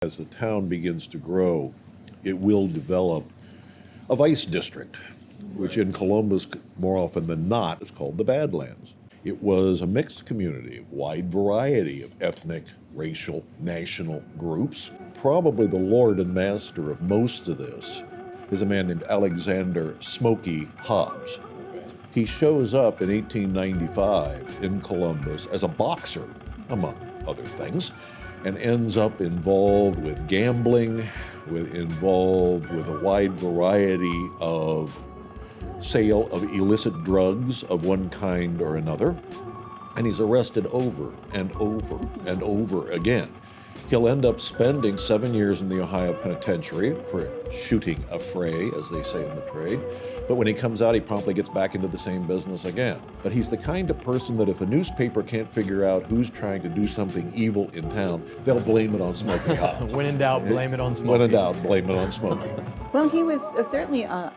As the town begins to grow, it will develop a vice district, which in Columbus, more often than not, is called the Badlands. It was a mixed community, a wide variety of ethnic, racial, national groups. Probably the lord and master of most of this is a man named Alexander Smoky Hobbs. He shows up in 1895 in Columbus as a boxer, among other things, and ends up involved with gambling, involved with a wide variety of sale of illicit drugs of one kind or another. And he's arrested over and over and over again. He'll end up spending 7 years in the Ohio Penitentiary for shooting a fray, as they say in the trade. But when he comes out, he promptly gets back into the same business again. But he's the kind of person that if a newspaper can't figure out who's trying to do something evil in town, they'll blame it on Smoky Hobbs. When in doubt, blame it on Smoky. When in doubt, blame it on Smoky. Well, he was certainly a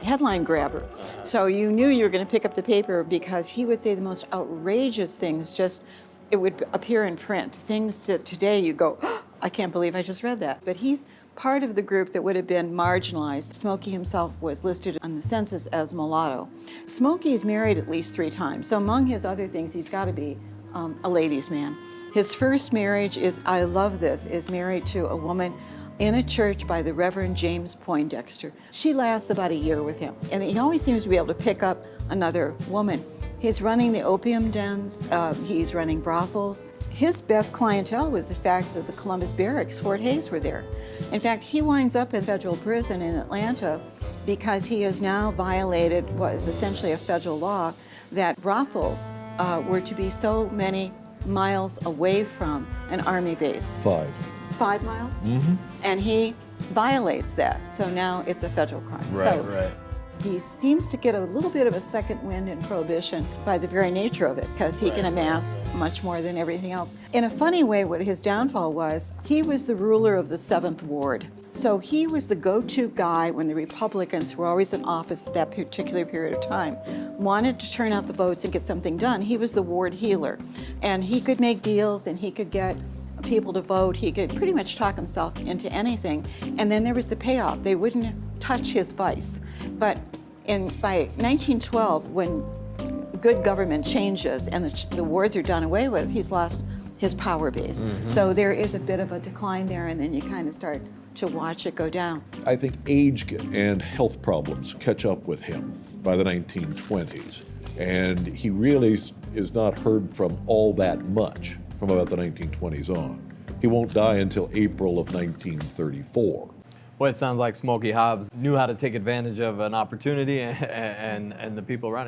headline grabber. So you knew you were going to pick up the paper because he would say the most outrageous things, just it would appear in print. Things that today you go, oh, I can't believe I just read that. But he's part of the group that would have been marginalized. Smoky himself was listed on the census as mulatto. Smoky is married at least 3 times. So among his other things, he's got to be a ladies' man. His first marriage is, I love this, is married to a woman in a church by the Reverend James Poindexter. She lasts about a year with him, and he always seems to be able to pick up another woman. He's running the opium dens, he's running brothels. His best clientele was the fact that the Columbus Barracks, Fort Hays, were there. In fact, he winds up in federal prison in Atlanta because he has now violated what is essentially a federal law that brothels were to be so many miles away from an Army base. 5. 5 miles? Mm-hmm. And he violates that. So now it's a federal crime. Right. He seems to get a little bit of a second wind in Prohibition by the very nature of it, because he can amass much more than everything else. In a funny way, what his downfall was, he was the ruler of the 7th Ward. So he was the go-to guy when the Republicans, who were always in office at that particular period of time, wanted to turn out the votes and get something done. He was the ward healer. And he could make deals, and he could get people to vote. He could pretty much talk himself into anything. And then there was the payoff. They wouldn't touch his vice. But by 1912, when good government changes and the wards are done away with, he's lost his power base. Mm-hmm. So there is a bit of a decline there, and then you kind of start to watch it go down. I think age and health problems catch up with him by the 1920s. And he really is not heard from all that much from about the 1920s on. He won't die until April of 1934. Well, it sounds like Smoky Hobbs knew how to take advantage of an opportunity and the people around him.